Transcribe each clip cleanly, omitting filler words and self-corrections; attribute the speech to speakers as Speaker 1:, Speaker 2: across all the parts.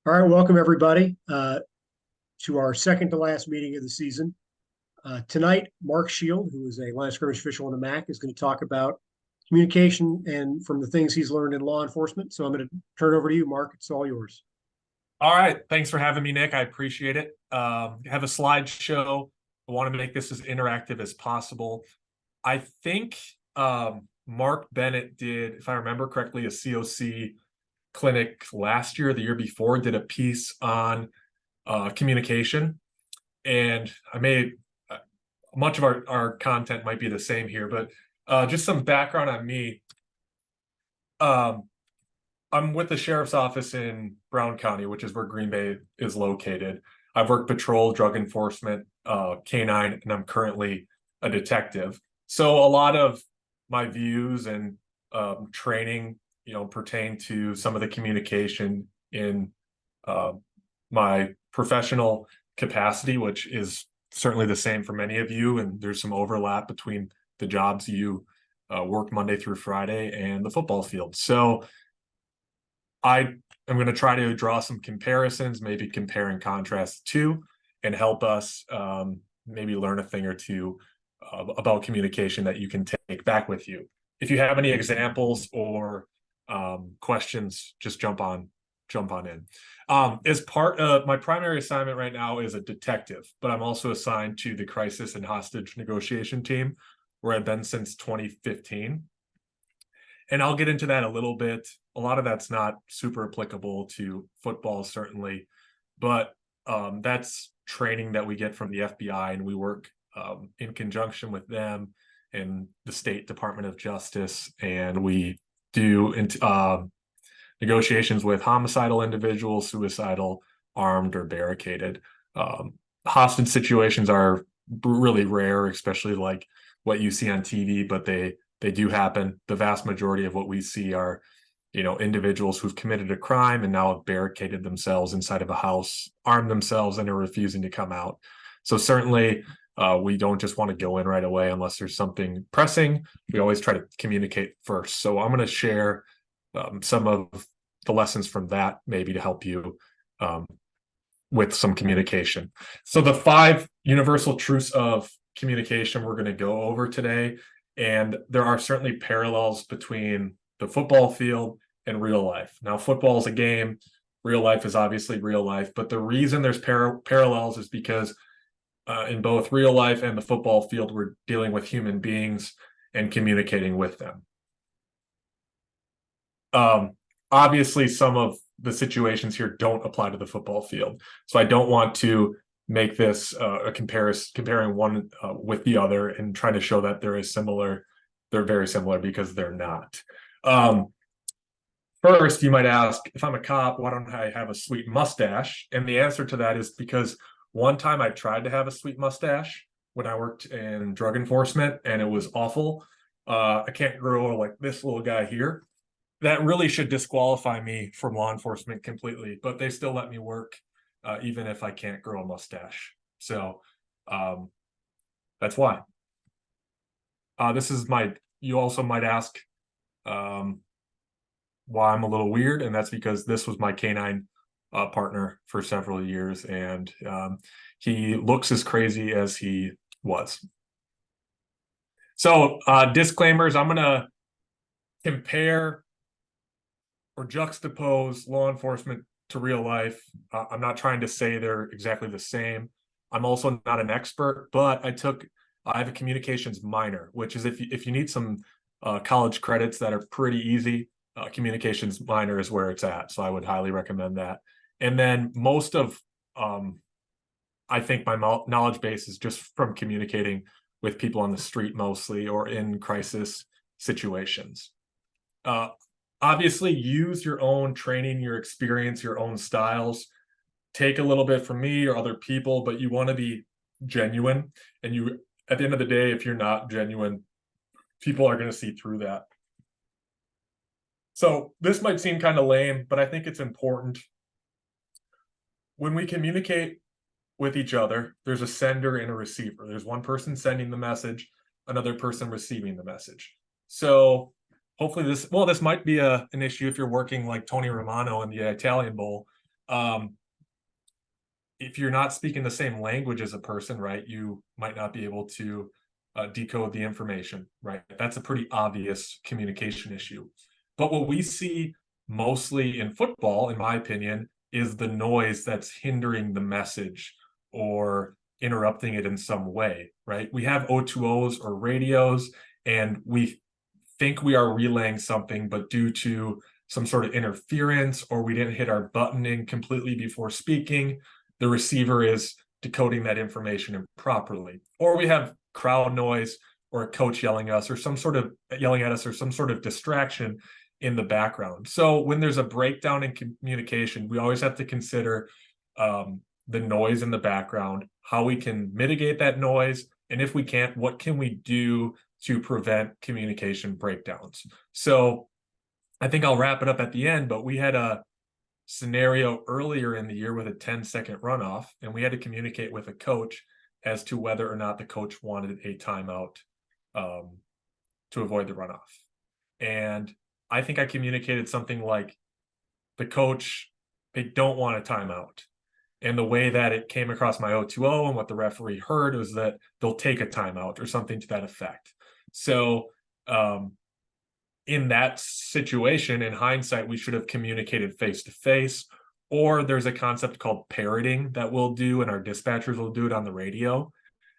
Speaker 1: All right, welcome everybody to our second to last meeting of the season. Tonight, Mark Shield, who is a line of scrimmage official in the MAC, is going to talk about communication and from the things he's learned in law enforcement. So I'm going to turn it over to you, Mark. It's all yours.
Speaker 2: All right. Thanks for having me, Nick. I appreciate it. I have a slideshow. I want to make this as interactive as possible. I think Mark Bennett did, if I remember correctly, a COC clinic last year, the year before, did a piece on communication. And I made much of our content might be the same here, but just some background on me. I'm with the sheriff's office in Brown County, which is where Green Bay is located. I've worked patrol, drug enforcement, K-9, and I'm currently a detective. So a lot of my views and training, pertain to some of the communication in my professional capacity, which is certainly the same for many of you. And there's some overlap between the jobs you work Monday through Friday and the football field. So I am going to try to draw some comparisons, maybe compare and contrast to, and help us maybe learn a thing or two about communication that you can take back with you. If you have any examples or questions, just jump on in. As part of my primary assignment right now is a detective, but I'm also assigned to the crisis and hostage negotiation team, where I've been since 2015. And I'll get into that a little bit. A lot of that's not super applicable to football, certainly, but that's training that we get from the FBI, and we work in conjunction with them and the State Department of Justice, and we do negotiations with homicidal individuals, suicidal, armed, or barricaded. Hostage situations are really rare, especially like what you see on TV, but they do happen. The vast majority of what we see are, individuals who've committed a crime and now have barricaded themselves inside of a house, armed themselves, and are refusing to come out. So certainly, we don't just want to go in right away unless there's something pressing. We always try to communicate first. So I'm going to share some of the lessons from that, maybe to help you with some communication. So the 5 universal truths of communication we're going to go over today. And there are certainly parallels between the football field and real life. Now, football is a game. Real life is obviously real life. But the reason there's parallels is because in both real life and the football field, we're dealing with human beings and communicating with them. Obviously, some of the situations here don't apply to the football field. So I don't want to make this a comparing one with the other and trying to show that they're very similar, because they're not. First, you might ask, if I'm a cop, why don't I have a sweet mustache? And the answer to that is because one time I tried to have a sweet mustache when I worked in drug enforcement, and it was awful. I can't grow like this little guy here. That really should disqualify me from law enforcement completely, but they still let me work even if I can't grow a mustache. So that's why. You also might ask why I'm a little weird, and that's because this was my K-9 partner for several years, and he looks as crazy as he was. So disclaimers, I'm going to compare or juxtapose law enforcement to real life. I'm not trying to say they're exactly the same. I'm also not an expert, but I have a communications minor, which is if you need some college credits that are pretty easy, communications minor is where it's at. So I would highly recommend that. And then most of, I think my knowledge base is just from communicating with people on the street mostly, or in crisis situations. Obviously, use your own training, your experience, your own styles. Take a little bit from me or other people, but you want to be genuine. And at the end of the day, if you're not genuine, people are going to see through that. So this might seem kind of lame, but I think it's important. When we communicate with each other, there's a sender and a receiver. There's one person sending the message, another person receiving the message. So hopefully this might be an issue if you're working like Tony Romano in the Italian Bowl. if you're not speaking the same language as a person, right, you might not be able to decode the information, right? That's a pretty obvious communication issue. But what we see mostly in football, in my opinion, is the noise that's hindering the message or interrupting it in some way, right? We have O2Os or radios, and we think we are relaying something, but due to some sort of interference or we didn't hit our button in completely before speaking, the receiver is decoding that information improperly. Or we have crowd noise or a coach yelling at us or some sort of distraction in the background. So when there's a breakdown in communication, we always have to consider the noise in the background, how we can mitigate that noise, and if we can't, what can we do to prevent communication breakdowns? So I think I'll wrap it up at the end, but we had a scenario earlier in the year with a 10-second runoff, and we had to communicate with a coach as to whether or not the coach wanted a timeout to avoid the runoff. And I think I communicated something like, the coach, they don't want a timeout. And the way that it came across my O2O and what the referee heard was that they'll take a timeout or something to that effect. So in that situation, in hindsight, we should have communicated face-to-face, or there's a concept called parroting that we'll do, and our dispatchers will do it on the radio.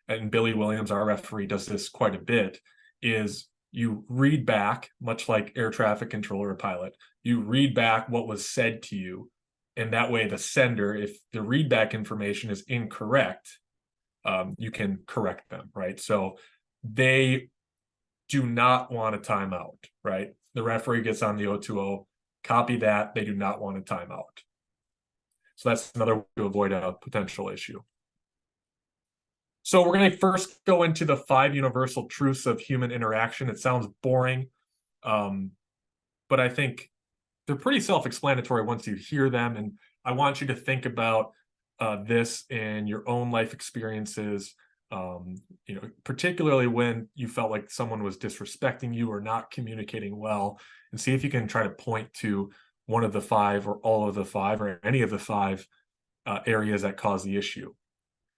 Speaker 2: And Billy Williams, our referee, does this quite a bit, is you read back, much like air traffic controller or pilot, you read back what was said to you. And that way the sender, if the readback information is incorrect, you can correct them, right? So they do not want a timeout, right? The referee gets on the O2O, copy that, they do not want a timeout. So that's another way to avoid a potential issue. So we're going to first go into the 5 universal truths of human interaction. It sounds boring, but I think they're pretty self-explanatory once you hear them. And I want you to think about this in your own life experiences, particularly when you felt like someone was disrespecting you or not communicating well, and see if you can try to point to one of the 5 or all of the 5 or any of the 5 areas that cause the issue.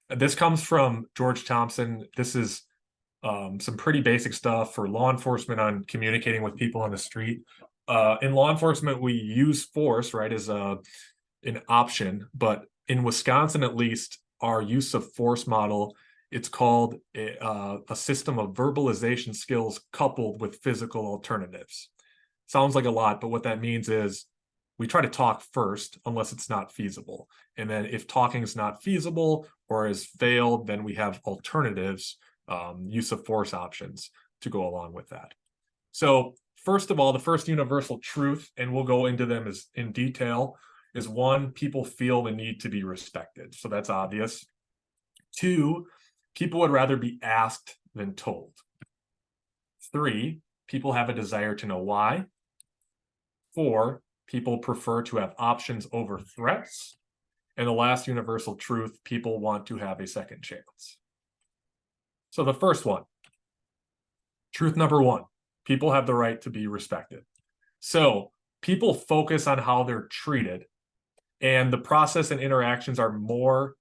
Speaker 2: This comes from George Thompson. This is some pretty basic stuff for law enforcement on communicating with people on the street. In law enforcement, we use force, right, as an option, but in Wisconsin, at least, our use of force model, it's called a system of verbalization skills coupled with physical alternatives. Sounds like a lot, but what that means is we try to talk first unless it's not feasible. And then if talking is not feasible or has failed, then we have alternatives, use of force options to go along with that. So first of all, the first universal truth, and we'll go into them in detail, is 1, people feel the need to be respected. So that's obvious. 2, people would rather be asked than told. 3, people have a desire to know why. 4, people prefer to have options over threats. And the last universal truth, people want to have a second chance. So the first one, truth number 1, people have the right to be respected. So people focus on how they're treated, and the process and interactions are more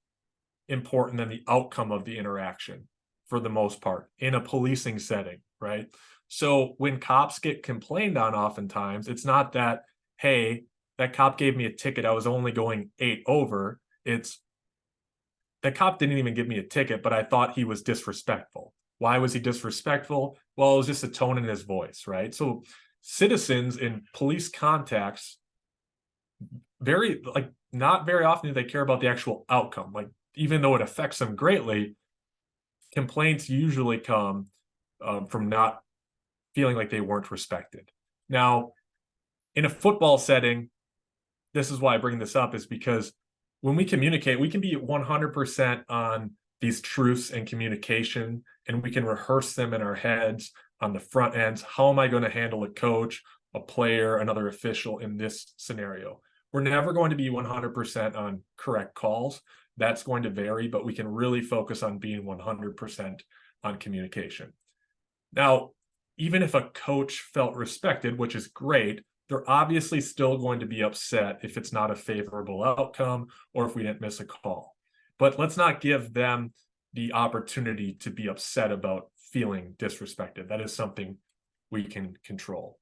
Speaker 2: important than the outcome of the interaction for the most part in a policing setting, right? So when cops get complained on, oftentimes it's not that, hey, that cop gave me a ticket, I was only going 8 over. It's, that cop didn't even give me a ticket, but I thought he was disrespectful. Why was he disrespectful? Well, it was just a tone in his voice, right? So citizens in police contacts, not very often do they care about the actual outcome. Like, even though it affects them greatly, complaints usually come from not feeling like they weren't respected. Now, in a football setting, this is why I bring this up, is because when we communicate, we can be 100% on these truths and communication, and we can rehearse them in our heads on the front ends. How am I going to handle a coach, a player, another official in this scenario? We're never going to be 100% on correct calls. That's going to vary, but we can really focus on being 100% on communication. Now, even if a coach felt respected, which is great, they're obviously still going to be upset if it's not a favorable outcome or if we didn't miss a call. But let's not give them the opportunity to be upset about feeling disrespected. That is something we can control.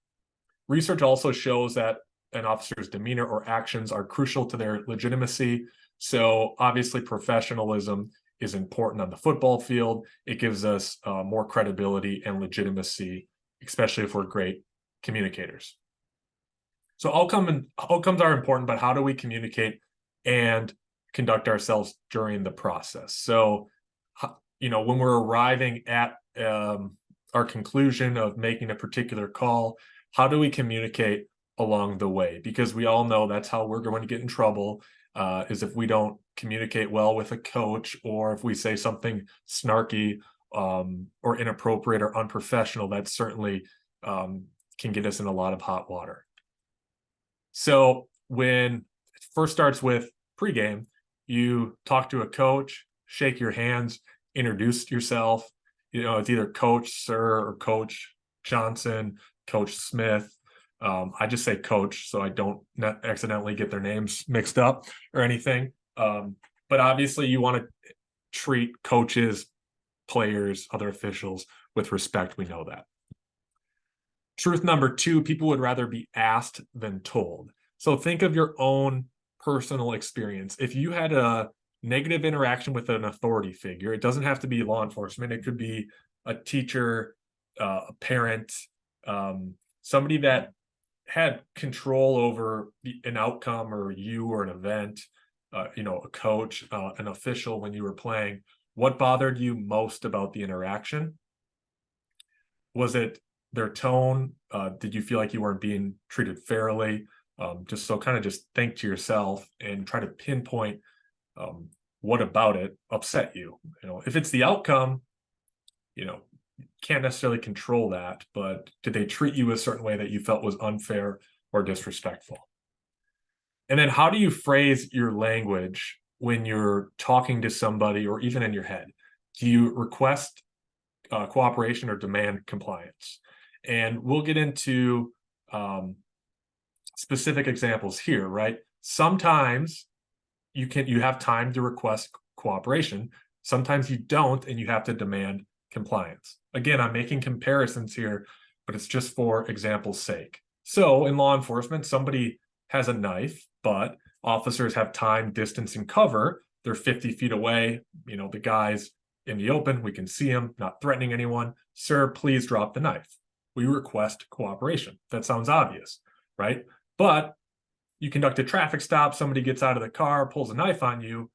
Speaker 2: Research also shows that an officer's demeanor or actions are crucial to their legitimacy. So obviously professionalism is important on the football field. It gives us more credibility and legitimacy, especially if we're great communicators. So outcomes are important, but how do we communicate and conduct ourselves during the process? So, when we're arriving at our conclusion of making a particular call, how do we communicate along the way? Because we all know that's how we're going to get in trouble, is if we don't communicate well with a coach, or if we say something snarky or inappropriate or unprofessional. That certainly can get us in a lot of hot water. So when it first starts with pregame, you talk to a coach, shake your hands, introduce yourself. It's either Coach Sir or Coach Johnson, Coach Smith. I just say coach so I don't accidentally get their names mixed up or anything. But obviously you want to treat coaches, players, other officials with respect. We know that. Truth number 2, people would rather be asked than told. So think of your own personal experience. If you had a negative interaction with an authority figure, it doesn't have to be law enforcement. It could be a teacher, a parent, somebody that had control over an outcome or you or an event, a coach, an official when you were playing. What bothered you most about the interaction? Was it their tone? Did you feel like you weren't being treated fairly? Just think to yourself and try to pinpoint what about it upset you. If it's the outcome, can't necessarily control that, but did they treat you a certain way that you felt was unfair or disrespectful? And then how do you phrase your language when you're talking to somebody or even in your head? Do you request cooperation or demand compliance? And we'll get into specific examples here, right? Sometimes you have time to request cooperation. Sometimes you don't, and you have to demand compliance. Again, I'm making comparisons here, but it's just for example's sake. So in law enforcement, somebody has a knife, but officers have time, distance, and cover. They're 50 feet away. The guy's in the open. We can see him, not threatening anyone. Sir, please drop the knife. We request cooperation. That sounds obvious, right? But you conduct a traffic stop, somebody gets out of the car, pulls a knife on you.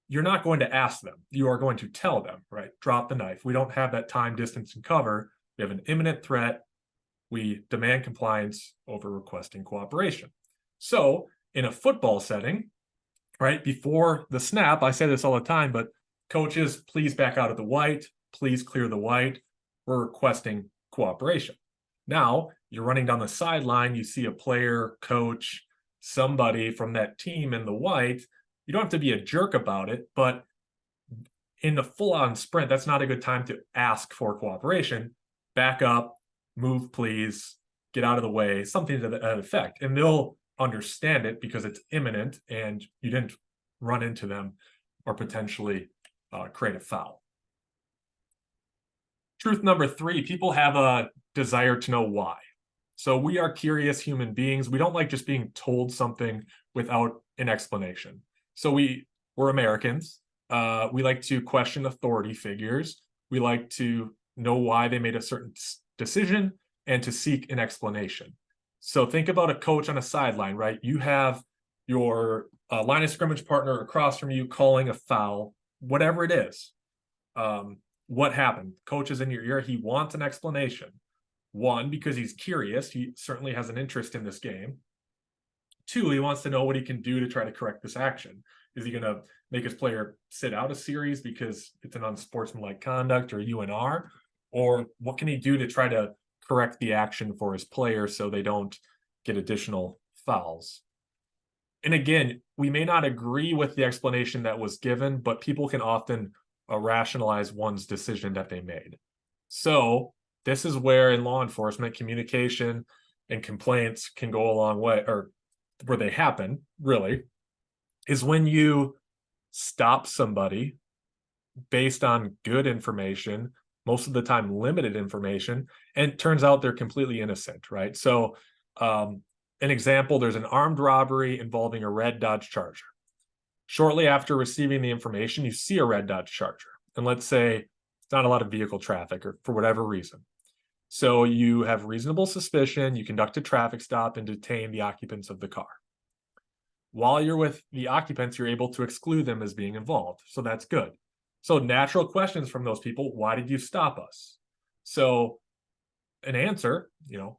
Speaker 2: You're not going to ask them. You are going to tell them, right? Drop the knife. We don't have that time, distance, and cover. We have an imminent threat. We demand compliance over requesting cooperation. So in a football setting, right, before the snap, I say this all the time, but coaches, please back out of the white. Please clear the white. We're requesting cooperation. Now, you're running down the sideline. You see a player, coach, somebody from that team in the white. You don't have to be a jerk about it, but in the full-on sprint, that's not a good time to ask for cooperation. Back up, move, please, get out of the way, something to that effect. And they'll understand it because it's imminent and you didn't run into them or potentially create a foul. Truth number 3, people have a desire to know why. So we are curious human beings. We don't like just being told something without an explanation. So we're Americans. We like to question authority figures. We like to know why they made a certain decision and to seek an explanation. So think about a coach on a sideline, right? You have your line of scrimmage partner across from you calling a foul, whatever it is. What happened? Coach is in your ear. He wants an explanation. 1, because he's curious. He certainly has an interest in this game. 2, he wants to know what he can do to try to correct this action. Is he going to make his player sit out a series because it's an unsportsmanlike conduct or UNR? Or what can he do to try to correct the action for his player so they don't get additional fouls? And again, we may not agree with the explanation that was given, but people can often rationalize one's decision that they made. So this is where in law enforcement, communication and complaints can go a long way, or where they happen, really, is when you stop somebody based on good information, most of the time limited information, and it turns out they're completely innocent, right? So, an example, there's an armed robbery involving a red Dodge Charger. Shortly after receiving the information, you see a red Dodge Charger, and let's say it's not a lot of vehicle traffic or for whatever reason. So you have reasonable suspicion, you conduct a traffic stop and detain the occupants of the car. While you're with the occupants, you're able to exclude them as being involved. So that's good. So natural questions from those people, why did you stop us? So an answer,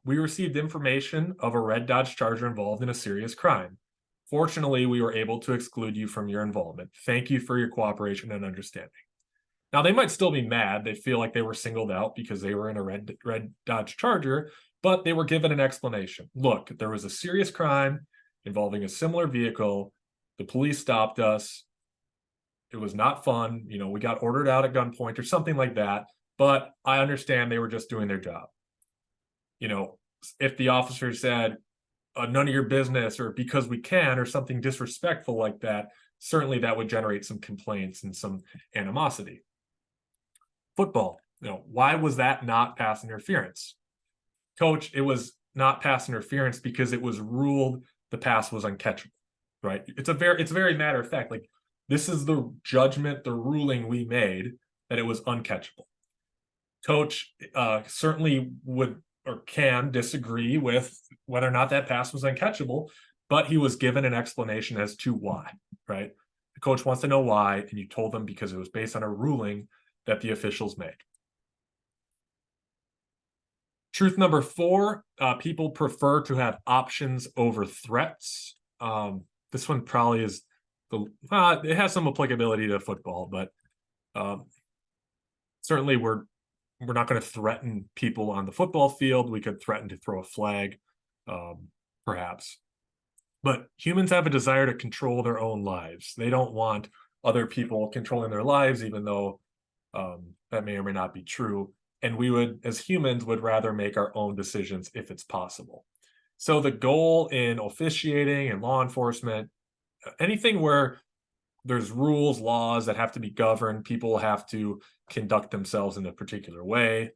Speaker 2: we received information of a red Dodge Charger involved in a serious crime. Fortunately, we were able to exclude you from your involvement. Thank you for your cooperation and understanding. Now, they might still be mad. They feel like they were singled out because they were in a red Dodge Charger, but they were given an explanation. Look, there was a serious crime involving a similar vehicle. The police stopped us. It was not fun. We got ordered out at gunpoint or something like that, but I understand they were just doing their job. If the officer said, none of your business, or because we can, or something disrespectful like that, certainly that would generate some complaints and some animosity. Football, why was that not pass interference? Coach, it was not pass interference because it was ruled the pass was uncatchable, right? It's a very matter of fact. Like, this is the judgment, the ruling we made that it was uncatchable. Coach certainly would or can disagree with whether or not that pass was uncatchable, but he was given an explanation as to why, right? The coach wants to know why, and you told them because it was based on a ruling that the officials made. Truth number 4, people prefer to have options over threats. This one probably is it has some applicability to football, but certainly we're not going to threaten people on the football field. We could threaten to throw a flag, perhaps. But humans have a desire to control their own lives. They don't want other people controlling their lives, even though that may or may not be true. And we would, as humans, would rather make our own decisions if it's possible. So the goal in officiating and law enforcement, anything where there's rules, laws that have to be governed, people have to conduct themselves in a particular way.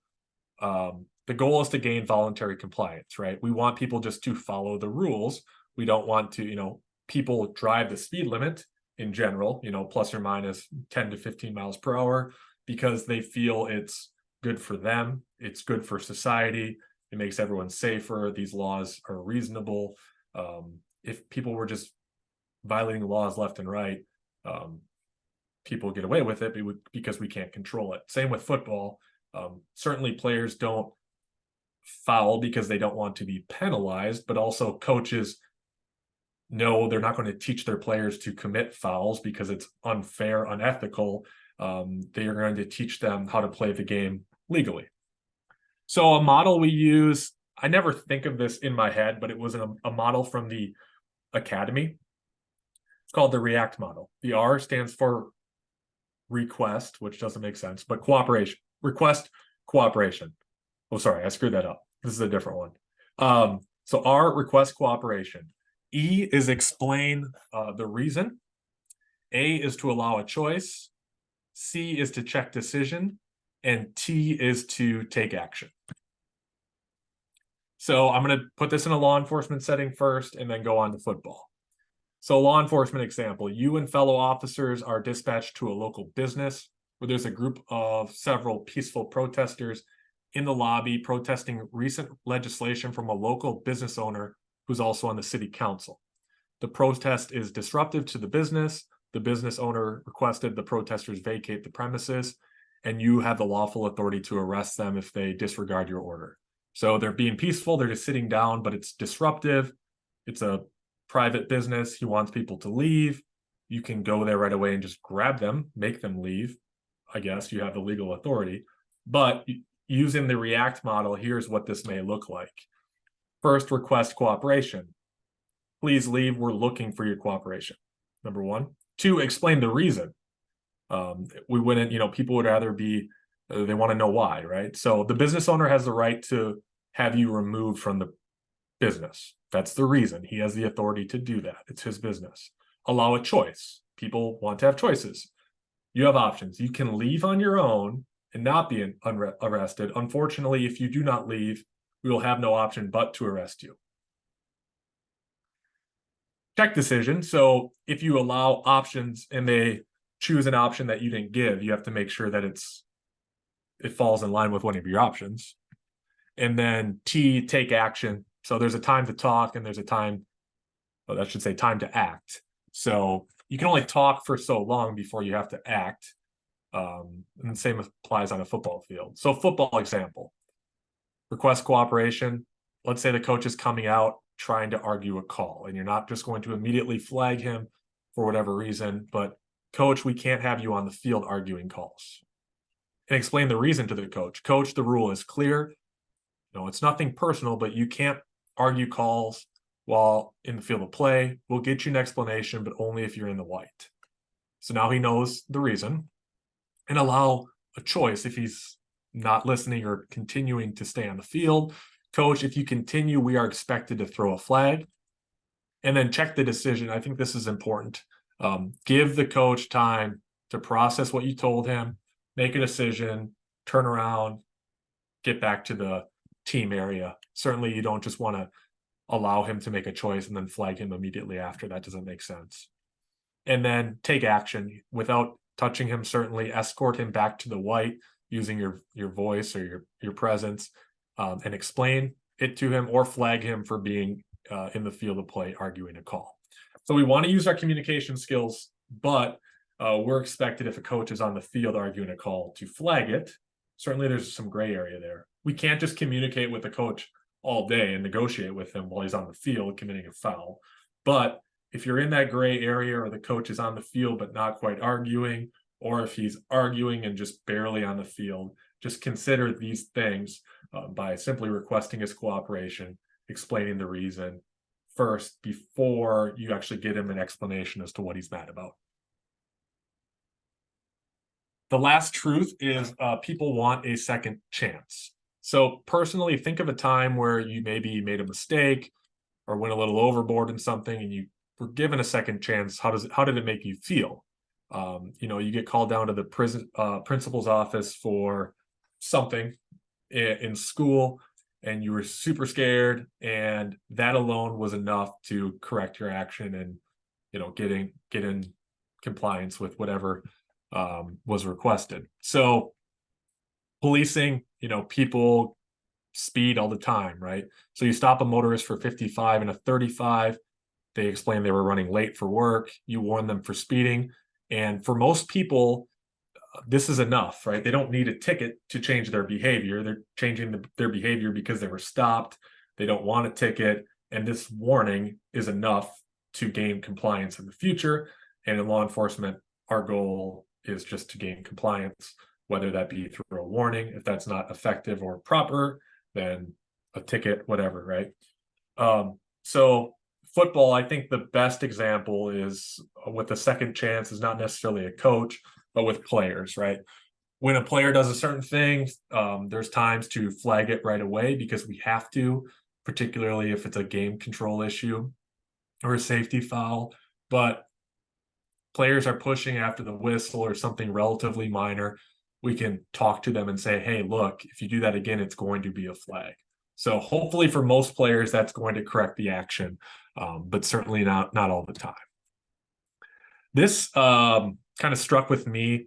Speaker 2: The goal is to gain voluntary compliance, right? We want people just to follow the rules. We don't want to, people drive the speed limit in general, plus or minus 10 to 15 miles per hour, because they feel it's good for them. It's good for society. It makes everyone safer. These laws are reasonable. If people were just violating laws left and right, people get away with it because we can't control it. Same with football. Certainly players don't foul because they don't want to be penalized, but also coaches know they're not going to teach their players to commit fouls because it's unfair, unethical. They are going to teach them how to play the game legally. So a model we use, I never think of this in my head, but it was a model from the academy. It's called the REACT model. The R stands for request, which doesn't make sense, but cooperation. Request, cooperation. Oh, sorry, I screwed that up. This is a different one. So R, request cooperation. E is explain the reason. A is to allow a choice. C is to check decision. And T is to take action. So I'm going to put this in a law enforcement setting first and then go on to football. So law enforcement example, you and fellow officers are dispatched to a local business where there's a group of several peaceful protesters in the lobby protesting recent legislation from a local business owner who's also on the city council. The protest is disruptive to the business. The business owner requested the protesters vacate the premises, and you have the lawful authority to arrest them if they disregard your order. So they're being peaceful, they're just sitting down, but it's disruptive. It's a private business. He wants people to leave. You can go there right away and just grab them, make them leave. I guess you have the legal authority. But using the REACT model, here's what this may look like. First, request cooperation. Please leave. We're looking for your cooperation. Number 1. 2, explain the reason. We wouldn't, people would rather be, they want to know why, right? So the business owner has the right to have you removed from the business. That's the reason. He has the authority to do that. It's his business. Allow a choice. People want to have choices. You have options. You can leave on your own and not be arrested. Unfortunately, if you do not leave, we will have no option but to arrest you. Check decision. So if you allow options and they choose an option that you didn't give, you have to make sure that it falls in line with one of your options. And then T, take action. So there's a time to talk and there's a time, well, I should say time to act. So you can only talk for so long before you have to act. And the same applies on a football field. So football example, request cooperation. Let's say the coach is coming out trying to argue a call, and you're not just going to immediately flag him for whatever reason, but coach, we can't have you on the field arguing calls. And explain the reason to the coach. Coach, the rule is clear. No, it's nothing personal, but you can't argue calls while in the field of play. We'll get you an explanation, but only if you're in the white. So now he knows the reason, and allow a choice if he's not listening or continuing to stay on the field. Coach, if you continue, we are expected to throw a flag. And then check the decision. I think this is important. Give the coach time to process what you told him, make a decision, turn around, get back to the team area. Certainly, you don't just want to allow him to make a choice and then flag him immediately after. That doesn't make sense. And then take action without touching him. Certainly, escort him back to the white using your voice or your presence, and explain it to him, or flag him for being in the field of play arguing a call. So we want to use our communication skills, but we're expected, if a coach is on the field arguing a call, to flag it. Certainly there's some gray area there. We can't just communicate with the coach all day and negotiate with him while he's on the field committing a foul. But if you're in that gray area, or the coach is on the field but not quite arguing, or if he's arguing and just barely on the field, just consider these things by simply requesting his cooperation, explaining the reason first before you actually get him an explanation as to what he's mad about. The last truth is people want a second chance. So personally, think of a time where you maybe made a mistake or went a little overboard in something and you were given a second chance. How did it make you feel? You get called down to the principal's office for something in school, and you were super scared, and that alone was enough to correct your action and get in compliance with whatever was requested. So policing, people speed all the time, right? So you stop a motorist for 55 and a 35, they explain they were running late for work, you warn them for speeding, and for most people this is enough, right? They don't need a ticket to change their behavior. They're changing their behavior because they were stopped. They don't want a ticket. And this warning is enough to gain compliance in the future. And in law enforcement, our goal is just to gain compliance, whether that be through a warning. If that's not effective or proper, then a ticket, whatever, right? So football, I think the best example is with a second chance is not necessarily a coach, but with players, right? When a player does a certain thing, there's times to flag it right away because we have to, particularly if it's a game control issue or a safety foul. But players are pushing after the whistle or something relatively minor, we can talk to them and say, hey, look, if you do that again, it's going to be a flag. So hopefully for most players, that's going to correct the action, but certainly not all the time. This kind of struck with me.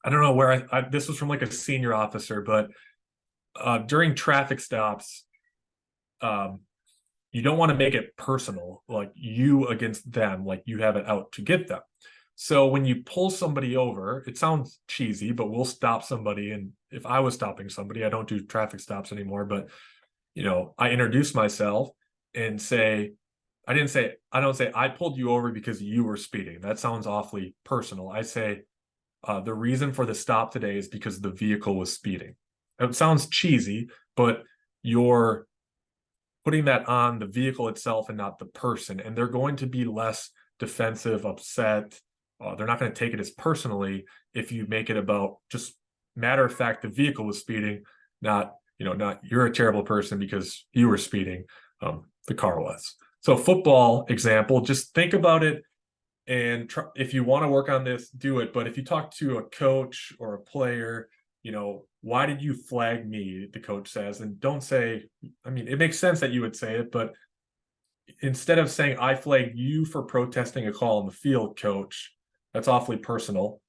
Speaker 2: I don't know where this was from, like a senior officer, but during traffic stops, you don't want to make it personal, like you against them, like you have it out to get them. So when you pull somebody over, it sounds cheesy, but we'll stop somebody. And if I was stopping somebody, I don't do traffic stops anymore, but I introduce myself and say, I don't say I pulled you over because you were speeding. That sounds awfully personal. I say the reason for the stop today is because the vehicle was speeding. It sounds cheesy, but you're putting that on the vehicle itself and not the person. And they're going to be less defensive, upset. They're not going to take it as personally if you make it about just matter of fact, the vehicle was speeding, not you're a terrible person because you were speeding. the car was. So football example, just think about it and try, if you want to work on this, do it. But if you talk to a coach or a player, why did you flag me? The coach says, and don't say, I mean, it makes sense that you would say it, but instead of saying, I flagged you for protesting a call on the field, coach, that's awfully personal.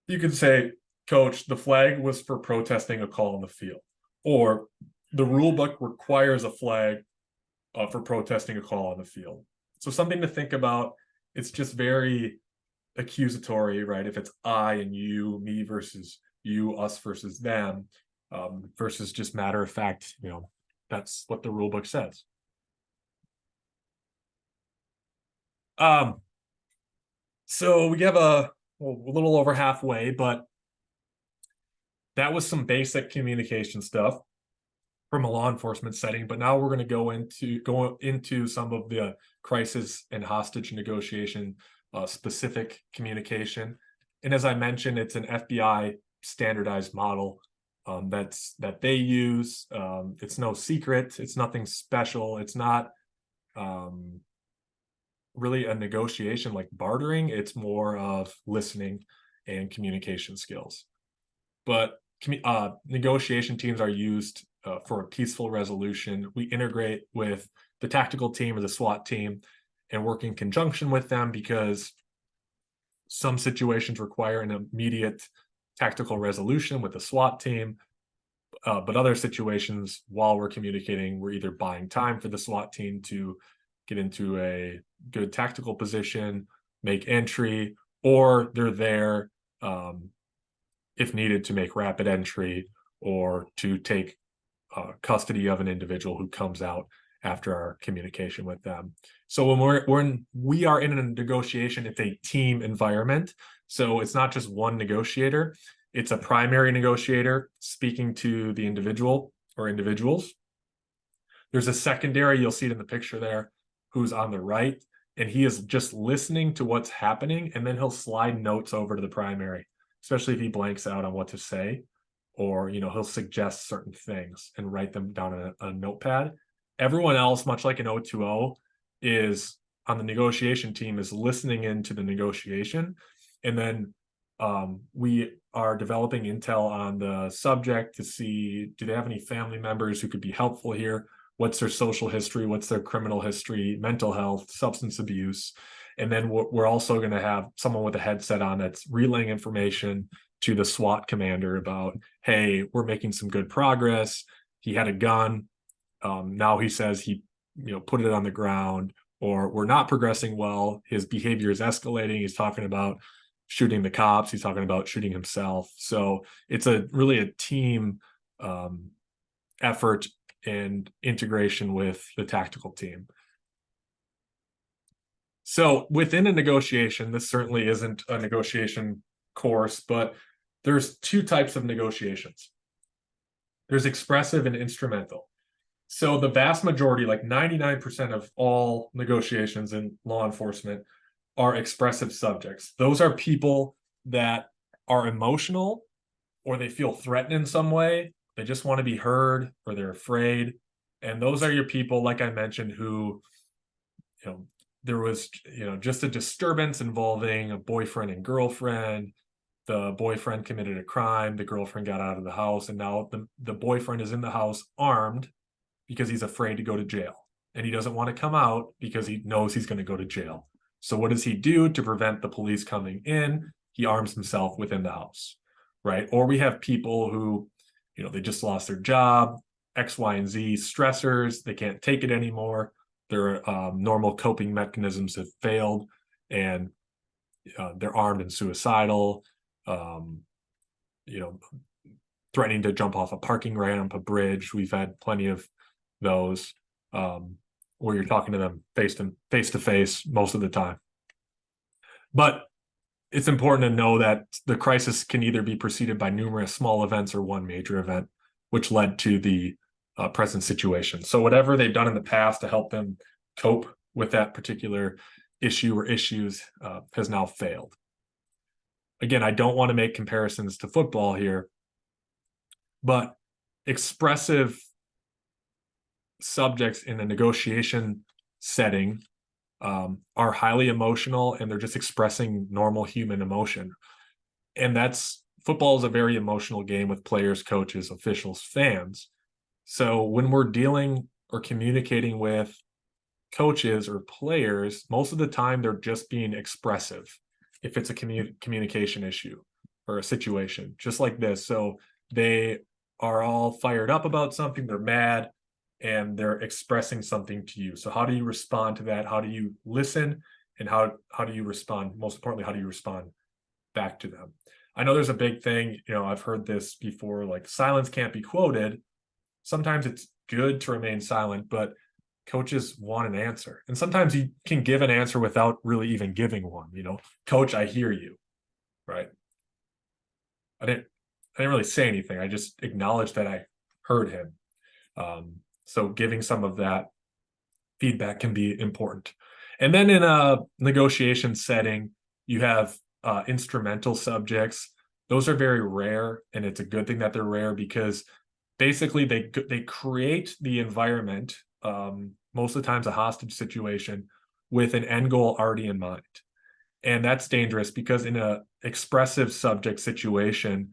Speaker 2: You could say, coach, the flag was for protesting a call on the field, or the rule book requires a flag for protesting a call on the field. So something to think about. It's just very accusatory, right? If it's I and you, me versus you, us versus them, versus just matter of fact, that's what the rule book says. So we have a little over halfway, but that was some basic communication stuff from a law enforcement setting. But now we're going to go into some of the crisis and hostage negotiation specific communication. And as I mentioned, it's an FBI standardized model that they use. It's no secret. It's nothing special. It's not really a negotiation like bartering. It's more of listening and communication skills. But negotiation teams are used for a peaceful resolution. We integrate with the tactical team or the SWAT team and work in conjunction with them because some situations require an immediate tactical resolution with the SWAT team. But other situations, while we're communicating, we're either buying time for the SWAT team to get into a good tactical position, make entry, or they're there if needed to make rapid entry or to take custody of an individual who comes out after our communication with them. So when we are in a negotiation, it's a team environment. So it's not just one negotiator. It's a primary negotiator speaking to the individual or individuals. There's a secondary, you'll see it in the picture there, who's on the right, and he is just listening to what's happening, and then he'll slide notes over to the primary, especially if he blanks out on what to say, or he'll suggest certain things and write them down on a notepad. Everyone else, much like an O2O, is on the negotiation team is listening into the negotiation, and then we are developing intel on the subject to see, do they have any family members who could be helpful here? What's their social history? What's their criminal history, mental health, substance abuse? And then we're also going to have someone with a headset on that's relaying information to the SWAT commander about, hey, we're making some good progress. He had a gun. Now he says he put it on the ground, or we're not progressing well. His behavior is escalating. He's talking about shooting the cops. He's talking about shooting himself. So it's really a team effort and integration with the tactical team. So within a negotiation, this certainly isn't a negotiation course, but there's two types of negotiations. There's expressive and instrumental. So the vast majority, like 99% of all negotiations in law enforcement, are expressive subjects. Those are people that are emotional, or they feel threatened in some way. They just want to be heard, or they're afraid. And those are your people, like I mentioned, who, there was, just a disturbance involving a boyfriend and girlfriend. The boyfriend committed a crime. The girlfriend got out of the house. And now the boyfriend is in the house armed because he's afraid to go to jail. And he doesn't want to come out because he knows he's going to go to jail. So what does he do to prevent the police coming in? He arms himself within the house, right? Or we have people who, they just lost their job, X, Y, and Z stressors. They can't take it anymore. Their normal coping mechanisms have failed, and they're armed and suicidal, threatening to jump off a parking ramp, a bridge. We've had plenty of those where you're talking to them face to face most of the time. But it's important to know that the crisis can either be preceded by numerous small events or one major event, which led to the present situation. So whatever they've done in the past to help them cope with that particular issue or issues has now failed. Again, I don't want to make comparisons to football here, but expressive subjects in a negotiation setting are highly emotional, and they're just expressing normal human emotion. And football is a very emotional game with players, coaches, officials, fans. So when we're dealing or communicating with coaches or players, most of the time they're just being expressive if it's a communication issue or a situation just like this. So they are all fired up about something, they're mad, and they're expressing something to you. So how do you respond to that? How do you listen? And how do you respond? Most importantly, how do you respond back to them? I know there's a big thing, I've heard this before, like silence can't be quoted. Sometimes it's good to remain silent, but coaches want an answer. And sometimes you can give an answer without really even giving one, coach, I hear you. Right. I didn't really say anything. I just acknowledged that I heard him. So giving some of that feedback can be important. And then in a negotiation setting, you have instrumental subjects. Those are very rare, and it's a good thing that they're rare because basically they create the environment, most of the times a hostage situation, with an end goal already in mind. And that's dangerous because in a expressive subject situation,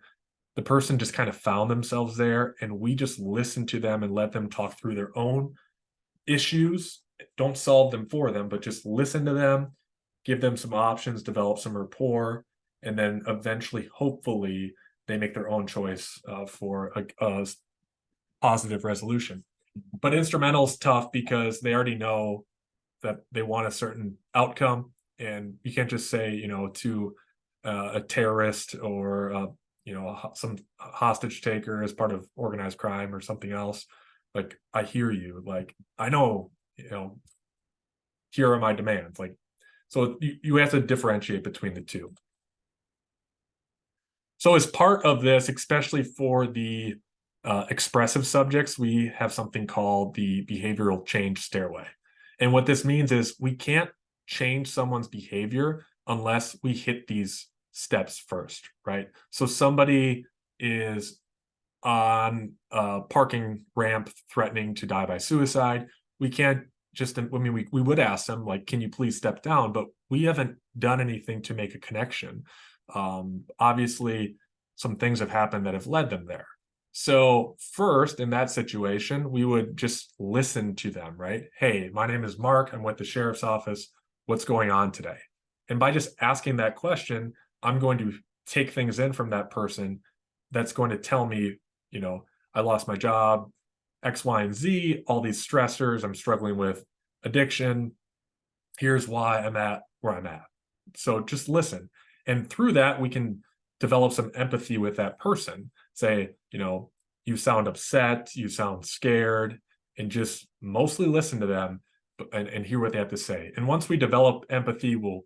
Speaker 2: the person just kind of found themselves there, and we just listen to them and let them talk through their own issues. Don't solve them for them, but just listen to them, give them some options, develop some rapport, and then eventually, hopefully, they make their own choice for a positive resolution. But instrumental is tough because they already know that they want a certain outcome, and you can't just say, to a terrorist or some hostage taker as part of organized crime or something else, like, I hear you, like, I know, here are my demands. Like, so you have to differentiate between the two. So as part of this, especially for the expressive subjects, we have something called the behavioral change stairway. And what this means is we can't change someone's behavior unless we hit these steps first, right? So somebody is on a parking ramp threatening to die by suicide. We can't just, we would ask them, like, can you please step down? But we haven't done anything to make a connection. Obviously, some things have happened that have led them there. So first, in that situation, we would just listen to them, right? Hey, my name is Mark. I'm with the sheriff's office. What's going on today? And by just asking that question, I'm going to take things in from that person that's going to tell me, I lost my job, X, Y, and Z, all these stressors. I'm struggling with addiction. Here's why I'm at where I'm at. So just listen. And through that, we can develop some empathy with that person. Say, you sound upset, you sound scared, and just mostly listen to them and hear what they have to say. And once we develop empathy, we'll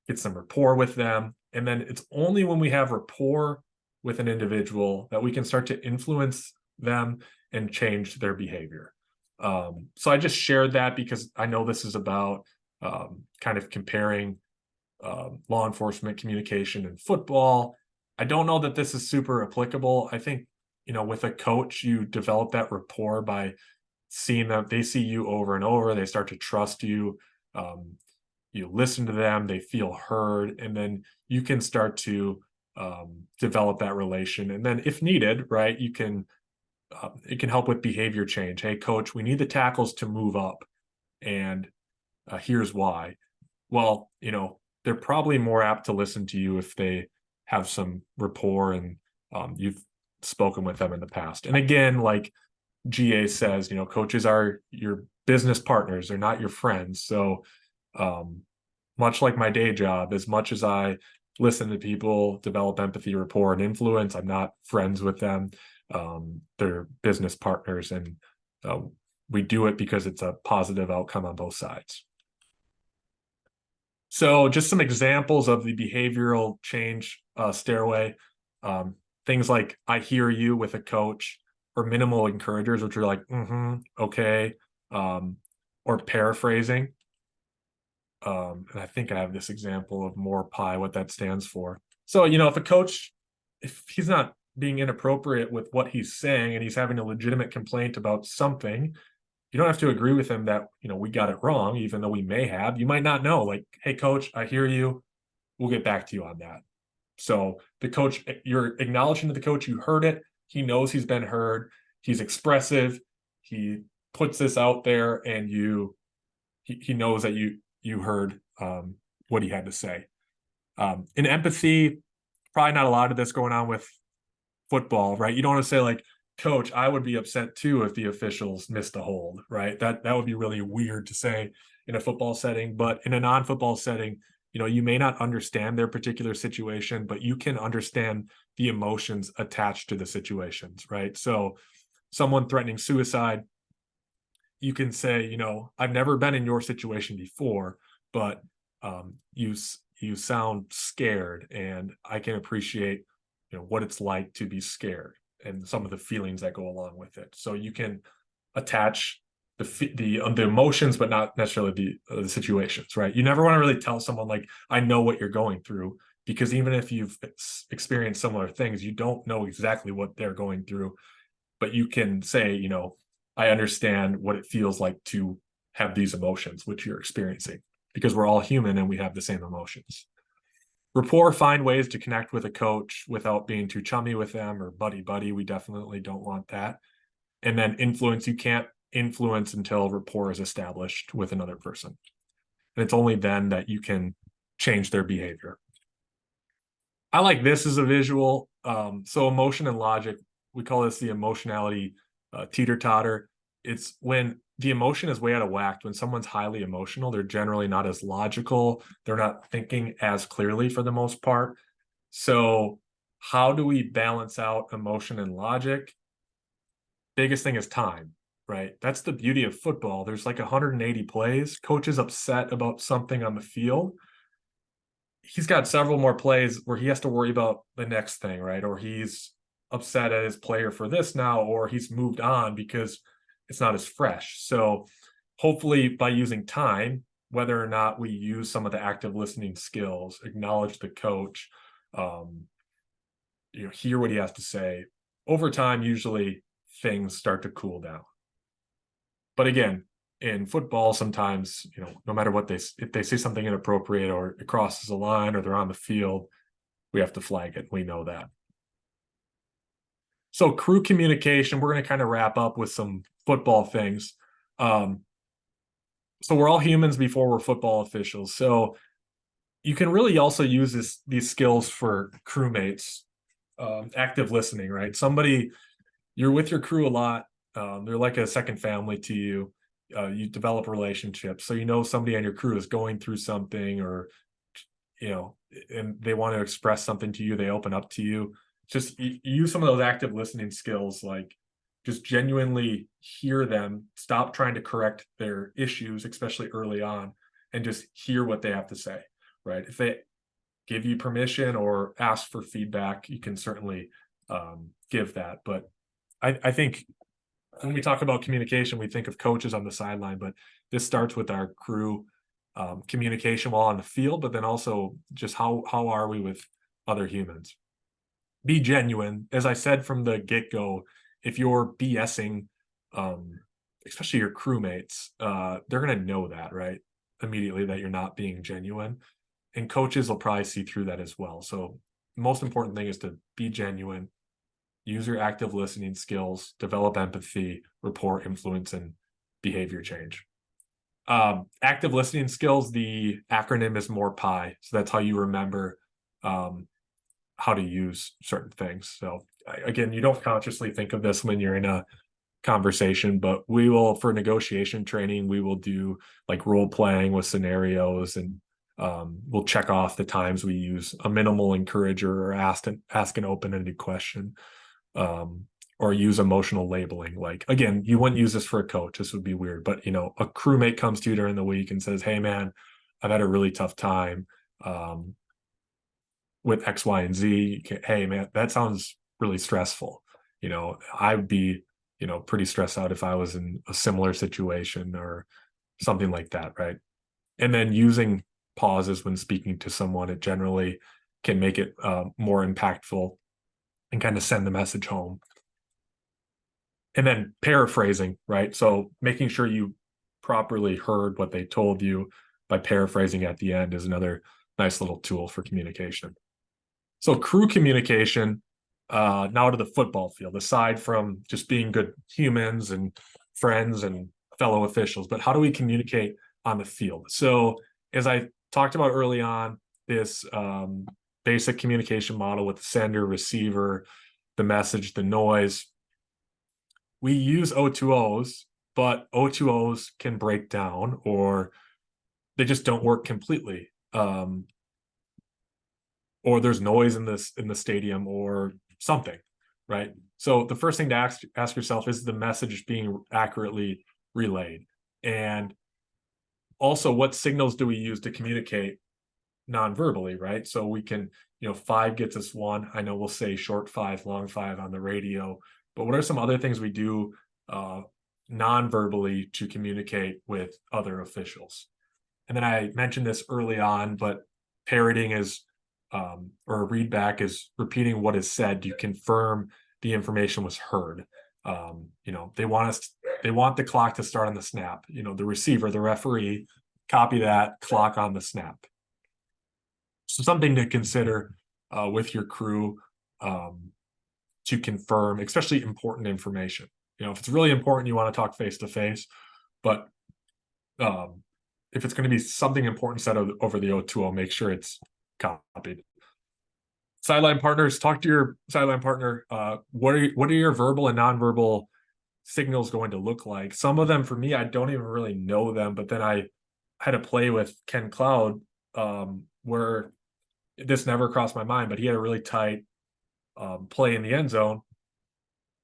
Speaker 2: get some rapport with them. And then it's only when we have rapport with an individual that we can start to influence them and change their behavior. So I just shared that because I know this is about kind of comparing law enforcement communication and football. I don't know that this is super applicable. I think, with a coach, you develop that rapport by seeing that they see you over and over. They start to trust you. You listen to them, they feel heard, and then you can start to develop that relation. And then if needed, right, you can it can help with behavior change. Hey, coach, we need the tackles to move up, and here's why. Well, they're probably more apt to listen to you if they have some rapport and you've spoken with them in the past. And again, like GA says, coaches are your business partners, they're not your friends. So much like my day job, as much as I listen to people, develop empathy, rapport, and influence, I'm not friends with them. They're business partners, and we do it because it's a positive outcome on both sides. So just some examples of the behavioral change stairway. Things like I hear you with a coach, or minimal encouragers, which are like, okay, or paraphrasing. And I think I have this example of more pie, what that stands for. So, if a coach, if he's not being inappropriate with what he's saying and he's having a legitimate complaint about something, You don't have to agree with him that, we got it wrong, even though we may have. You might not know, like, hey, coach, I hear you. We'll get back to you on that. So the coach, you're acknowledging to the coach, you heard it. He knows he's been heard. He's expressive. He puts this out there, and he knows that you heard what he had to say. In empathy, probably not a lot of this going on with football, right? You don't want to say like, coach, I would be upset too if the officials missed a hold, right? That would be really weird to say in a football setting, but in a non-football setting, you may not understand their particular situation, but you can understand the emotions attached to the situations, right? So someone threatening suicide, you can say, I've never been in your situation before, but you sound scared, and I can appreciate what it's like to be scared and some of the feelings that go along with it. So you can attach the emotions, but not necessarily the situations, right? You never want to really tell someone like, I know what you're going through, because even if you've experienced similar things, you don't know exactly what they're going through. But you can say, I understand what it feels like to have these emotions, which you're experiencing, because we're all human and we have the same emotions. Rapport, find ways to connect with a coach without being too chummy with them or buddy. We definitely don't want that. And then influence, you can't influence until rapport is established with another person. And it's only then that you can change their behavior. I like this as a visual. So emotion and logic, we call this the emotionality teeter-totter. It's when the emotion is way out of whack. When someone's highly emotional, they're generally not as logical. They're not thinking as clearly for the most part. So how do we balance out emotion and logic? Biggest thing is time, right? That's the beauty of football. There's like 180 plays. Coach is upset about something on the field. He's got several more plays where he has to worry about the next thing, right? Or he's upset at his player for this now, or he's moved on because it's not as fresh. So hopefully by using time, whether or not we use some of the active listening skills, acknowledge the coach, hear what he has to say, over time, usually things start to cool down. But again, in football, sometimes, no matter what if they say something inappropriate or it crosses a line or they're on the field, we have to flag it. We know that. So crew communication, we're going to kind of wrap up with some football things. So we're all humans before we're football officials. So you can really also use these skills for crewmates, active listening, right? You're with your crew a lot. They're like a second family to you. You develop relationships. So somebody on your crew is going through something, or, and they want to express something to you. They open up to you. Just use some of those active listening skills, like just genuinely hear them, stop trying to correct their issues, especially early on, and just hear what they have to say, right? If they give you permission or ask for feedback, you can certainly give that. But I think when we talk about communication, we think of coaches on the sideline, but this starts with our crew, communication while on the field, but then also just how are we with other humans? Be genuine. As I said from the get-go, if you're BSing, especially your crewmates, they're going to know that, right? Immediately, that you're not being genuine. And coaches will probably see through that as well. So the most important thing is to be genuine, use your active listening skills, develop empathy, rapport, influence, and behavior change. Active listening skills, the acronym is MORE-PI. So that's how you remember how to use certain things. So again, you don't consciously think of this when you're in a conversation, but we will, for negotiation training, we will do like role playing with scenarios, and we'll check off the times we use a minimal encourager or ask an open-ended question, or use emotional labeling. Like, again, you wouldn't use this for a coach. This would be weird, but a crewmate comes to you during the week and says, hey man, I've had a really tough time with X, Y, and Z. Hey man, that sounds really stressful. I'd be, pretty stressed out if I was in a similar situation or something like that, right? And then using pauses when speaking to someone, it generally can make it more impactful and kind of send the message home. And then paraphrasing, right? So making sure you properly heard what they told you by paraphrasing at the end is another nice little tool for communication. So crew communication, now to the football field, aside from just being good humans and friends and fellow officials, but how do we communicate on the field? So as I talked about early on, this basic communication model with the sender, receiver, the message, the noise, we use O2Os, but O2Os can break down or they just don't work completely. Or there's noise in the stadium or something, right? So the first thing to ask yourself is the message being accurately relayed, and also what signals do we use to communicate non-verbally, right? So we can, 5 gets us 1. I know we'll say short 5, long 5 on the radio, but what are some other things we do non-verbally to communicate with other officials? And then I mentioned this early on, but parroting is or a read back is repeating what is said to confirm the information was heard. They want the clock to start on the snap. The receiver, the referee, copy that clock on the snap. So something to consider with your crew to confirm, especially important information. If it's really important, you want to talk face to face, but if it's going to be something important said over the O2O, make sure it's copied. Sideline partners, talk to your sideline partner. What are your verbal and nonverbal signals going to look like? Some of them, for me, I don't even really know them, but then I had a play with Ken Cloud where this never crossed my mind, but he had a really tight play in the end zone,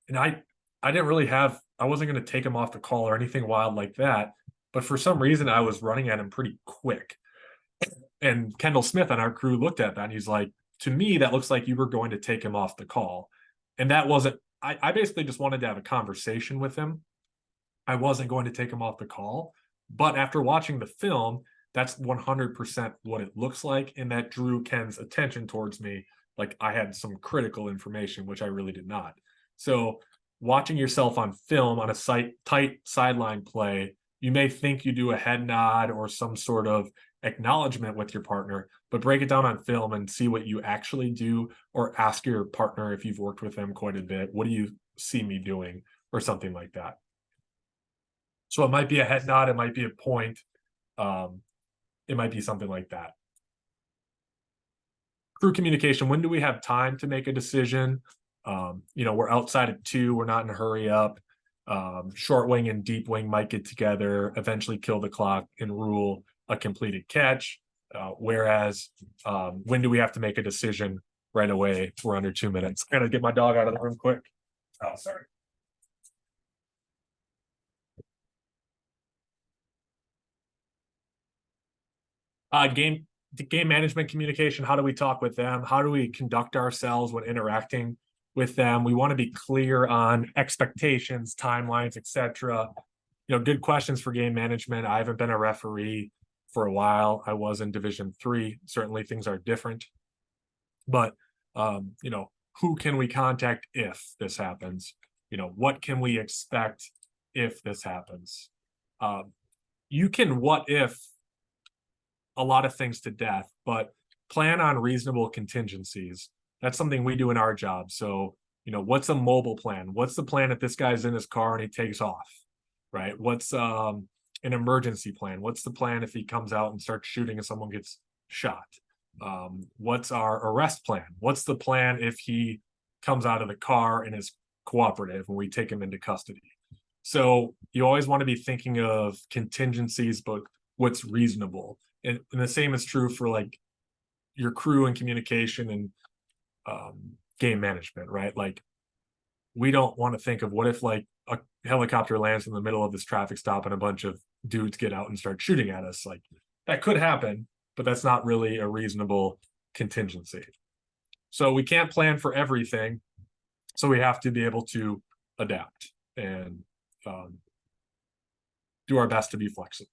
Speaker 2: and I didn't really I wasn't going to take him off the call or anything wild like that, but for some reason I was running at him pretty quick. And Kendall Smith on our crew looked at that and he's like, to me, that looks like you were going to take him off the call. And that wasn't, I basically just wanted to have a conversation with him. I wasn't going to take him off the call. But after watching the film, that's 100% what it looks like. And that drew Ken's attention towards me. Like I had some critical information, which I really did not. So watching yourself on film on a tight sideline play, you may think you do a head nod or some sort of acknowledgement with your partner, but break it down on film and see what you actually do, or ask your partner if you've worked with them quite a bit, what do you see me doing, or something like that. So it might be a head nod, it might be a point, it might be something like that. Crew communication, when do we have time to make a decision? We're outside at 2, we're not in a hurry up. Short wing and deep wing might get together, eventually kill the clock and rule a completed catch. Whereas when do we have to make a decision right away? We're under 2 minutes. I gotta get my dog out of the room quick. Oh, sorry. Game management communication. How do we talk with them? How do we conduct ourselves when interacting with them? We want to be clear on expectations, timelines, etc. Good questions for game management. I haven't been a referee for a while. I was in Division III. Certainly things are different, but who can we contact if this happens? What can we expect if this happens? You can what if a lot of things to death, but plan on reasonable contingencies. That's something we do in our job. So, what's a mobile plan? What's the plan if this guy's in his car and he takes off, right? What's an emergency plan? What's the plan if he comes out and starts shooting and someone gets shot? What's our arrest plan? What's the plan if he comes out of the car and is cooperative and we take him into custody? So you always want to be thinking of contingencies, but what's reasonable. And the same is true for like your crew and communication and game management, right? Like we don't want to think of what if like a helicopter lands in the middle of this traffic stop and a bunch of dudes get out and start shooting at us. Like that could happen, but that's not really a reasonable contingency. So we can't plan for everything. So we have to be able to adapt and do our best to be flexible.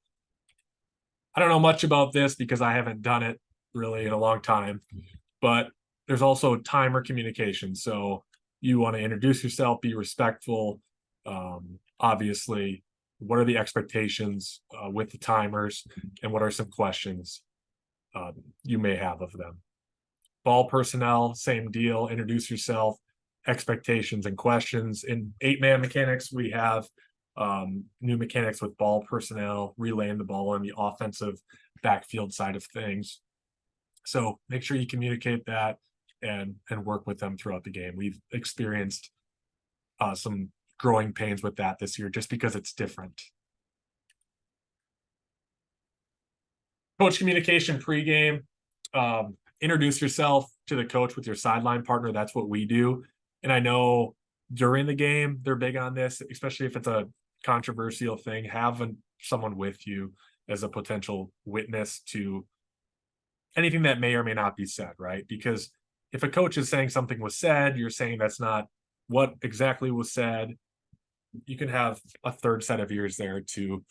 Speaker 2: I don't know much about this because I haven't done it really in a long time, but there's also timer communication. So you want to introduce yourself, be respectful, Obviously, what are the expectations with the timers, and what are some questions you may have of them. Ball personnel, same deal. Introduce yourself, expectations and questions. In 8-man mechanics, we have new mechanics with ball personnel, relaying the ball on the offensive backfield side of things. So make sure you communicate that and work with them throughout the game. We've experienced some growing pains with that this year just because it's different. Coach communication pregame. Introduce yourself to the coach with your sideline partner. That's what we do. And I know during the game, they're big on this, especially if it's a controversial thing. Have someone with you as a potential witness to anything that may or may not be said, right? Because if a coach is saying something was said, you're saying that's not what exactly was said. You can have a third set of ears there to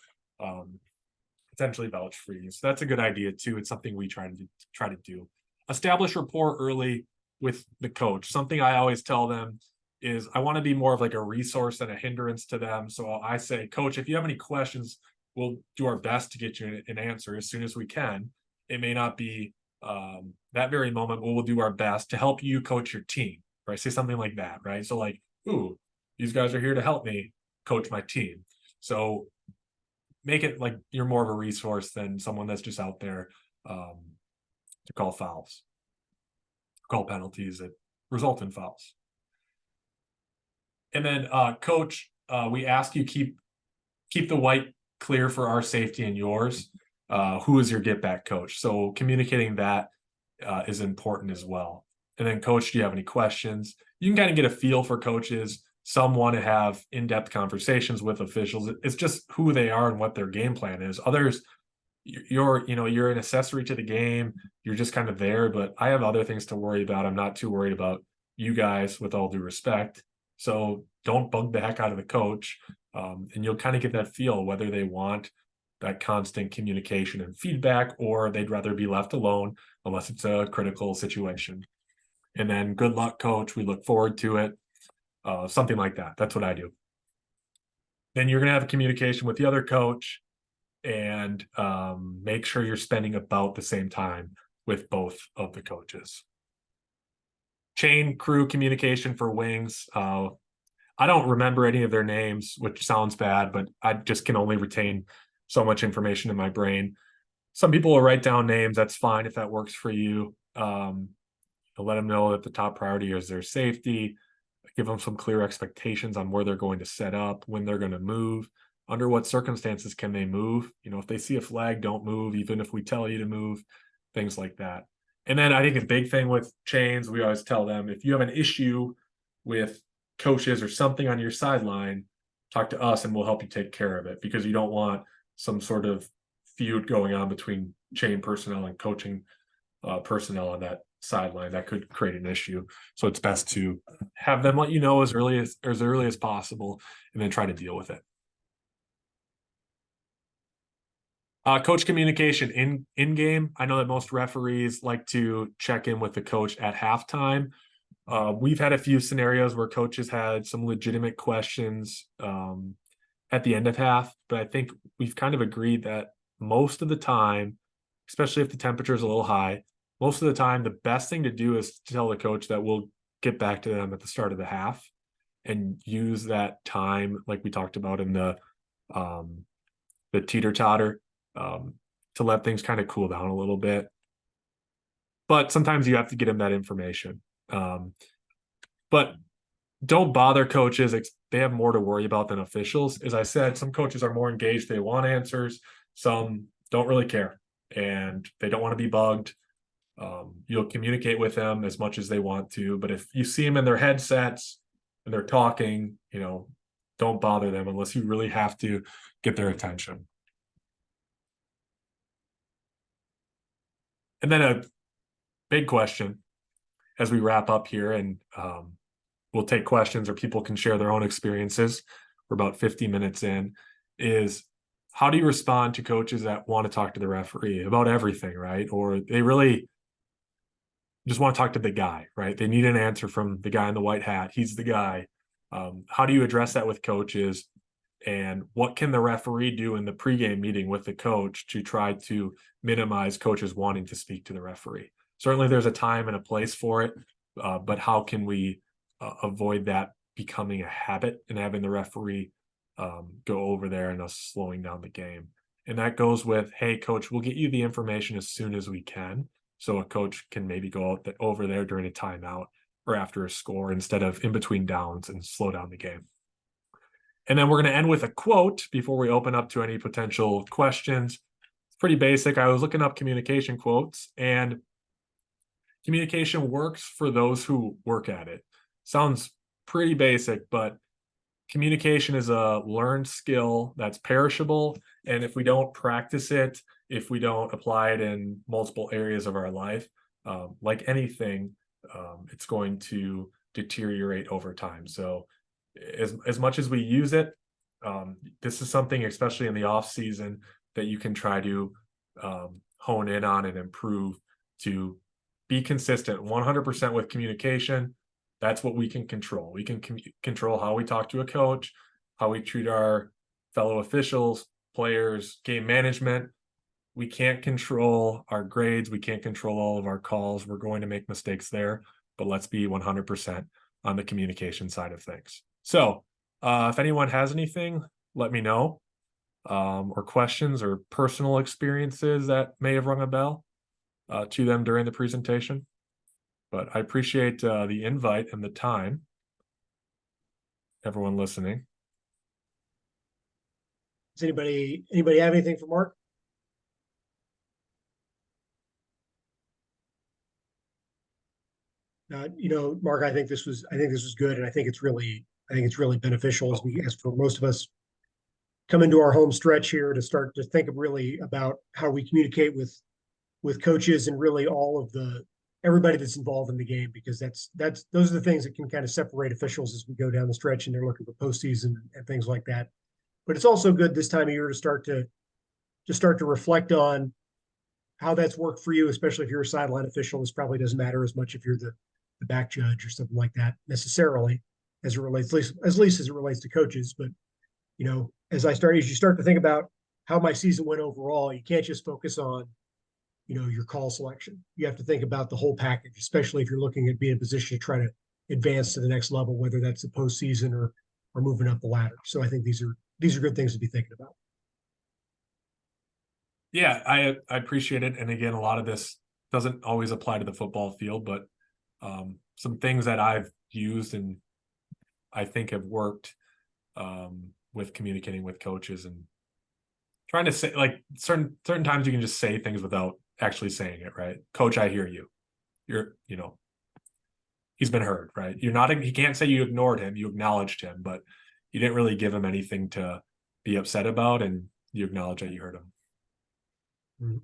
Speaker 2: potentially vouch for you. So that's a good idea too. It's something we try to do. Establish rapport early with the coach. Something I always tell them is I want to be more of like a resource than a hindrance to them. So I say, Coach, if you have any questions, we'll do our best to get you an answer as soon as we can. It may not be that very moment, but we'll do our best to help you coach your team, right? Say something like that, right? So like, ooh, these guys are here to help me coach my team. So make it like you're more of a resource than someone that's just out there to call fouls, call penalties that result in fouls. And then coach, we ask you keep the white clear for our safety and yours. Who is your get back coach? So communicating that is important as well. And then coach, do you have any questions? You can kind of get a feel for coaches. Some want to have in-depth conversations with officials. It's just who they are and what their game plan is. Others, you're an accessory to the game. You're just kind of there, but I have other things to worry about. I'm not too worried about you guys, with all due respect. So don't bug the heck out of the coach. And you'll kind of get that feel whether they want that constant communication and feedback, or they'd rather be left alone unless it's a critical situation. And then good luck, coach. We look forward to it. Something like that. That's what I do. Then you're going to have a communication with the other coach, and make sure you're spending about the same time with both of the coaches. Chain crew communication for wings. I don't remember any of their names, which sounds bad, but I just can only retain so much information in my brain. Some people will write down names. That's fine if that works for you. Let them know that the top priority is their safety. Give them some clear expectations on where they're going to set up, when they're going to move, under what circumstances can they move. If they see a flag, don't move, even if we tell you to move, things like that. And then I think a big thing with chains, we always tell them, if you have an issue with coaches or something on your sideline, talk to us and we'll help you take care of it, because you don't want some sort of feud going on between chain personnel and coaching personnel on that sideline. That could create an issue. So it's best to have them let you know as early as possible, and then try to deal with it. Coach communication in game. I know that most referees like to check in with the coach at halftime. We've had a few scenarios where coaches had some legitimate questions at the end of half, but I think we've kind of agreed that most of the time, especially if the temperature is a little high, most of the time, the best thing to do is to tell the coach that we'll get back to them at the start of the half, and use that time, like we talked about in the teeter-totter, to let things kind of cool down a little bit. But sometimes you have to get them that information. But don't bother coaches. They have more to worry about than officials. As I said, some coaches are more engaged. They want answers. Some don't really care, and they don't want to be bugged. You'll communicate with them as much as they want to, but if you see them in their headsets and they're talking, don't bother them unless you really have to get their attention. And then a big question as we wrap up here, and we'll take questions or people can share their own experiences. We're about 50 minutes in, is how do you respond to coaches that want to talk to the referee about everything, right? Or they really just want to talk to the guy, right? They need an answer from the guy in the white hat. He's the guy. How do you address that with coaches? And what can the referee do in the pregame meeting with the coach to try to minimize coaches wanting to speak to the referee? Certainly, there's a time and a place for it, but how can we avoid that becoming a habit and having the referee go over there and us slowing down the game? And that goes with, hey, coach, we'll get you the information as soon as we can. So a coach can maybe go over there during a timeout or after a score instead of in between downs and slow down the game. And then we're going to end with a quote before we open up to any potential questions. It's pretty basic. I was looking up communication quotes, and communication works for those who work at it. Sounds pretty basic, but communication is a learned skill that's perishable. And if we don't practice it, if we don't apply it in multiple areas of our life, like anything, it's going to deteriorate over time. So as much as we use it, this is something, especially in the off season, that you can try to hone in on and improve to be consistent 100% with communication. That's what we can control. We can control how we talk to a coach, how we treat our fellow officials, players, game management. We can't control our grades. We can't control all of our calls. We're going to make mistakes there, but let's be 100% on the communication side of things. So if anyone has anything, let me know, or questions or personal experiences that may have rung a bell to them during the presentation. But I appreciate the invite and the time, everyone listening.
Speaker 1: Does anybody have anything for Mark? Mark, I think this was good, and I think it's really beneficial as for most of us come into our home stretch here to start to think really about how we communicate with coaches and really all of everybody that's involved in the game, because those are the things that can kind of separate officials as we go down the stretch and they're looking for postseason and things like that. But it's also good this time of year to start to reflect on how that's worked for you, especially if you're a sideline official. This probably doesn't matter as much if you're the back judge or something like that necessarily, as it relates, at least as it relates to coaches. But as you start to think about how my season went overall, you can't just focus on your call selection. You have to think about the whole package, especially if you're looking at being in a position to try to advance to the next level, whether that's the postseason or moving up the ladder. So I think these are good things to be thinking about.
Speaker 2: Yeah, I appreciate it. And again, a lot of this doesn't always apply to the football field, but some things that I've used and I think have worked with communicating with coaches and trying to say, like, certain times you can just say things without actually saying it, right? Coach, I hear you. He's been heard, right? He can't say you ignored him, you acknowledged him, but you didn't really give him anything to be upset about, and you acknowledge that you heard him. Mm-hmm.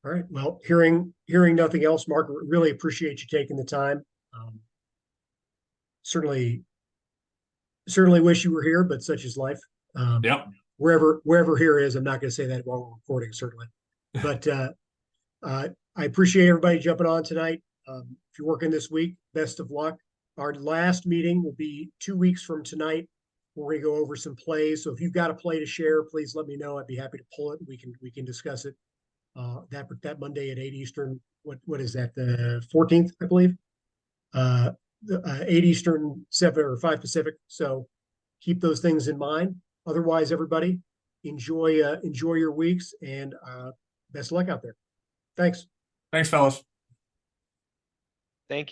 Speaker 1: All right. Well, hearing nothing else, Mark, really appreciate you taking the time. Certainly wish you were here, but such is life.
Speaker 2: Yep.
Speaker 1: Wherever here is, I'm not going to say that while we're recording, certainly. But I appreciate everybody jumping on tonight. If you're working this week, best of luck. Our last meeting will be 2 weeks from tonight. We're going to go over some plays. So if you've got a play to share, please let me know. I'd be happy to pull it. We can discuss it. That Monday at 8 Eastern. What is that? The 14th, I believe. 8 Eastern, 7 or 5 Pacific. So keep those things in mind. Otherwise, everybody, enjoy your weeks, and best of luck out there. Thanks.
Speaker 2: Thanks, fellas.
Speaker 3: Thank you.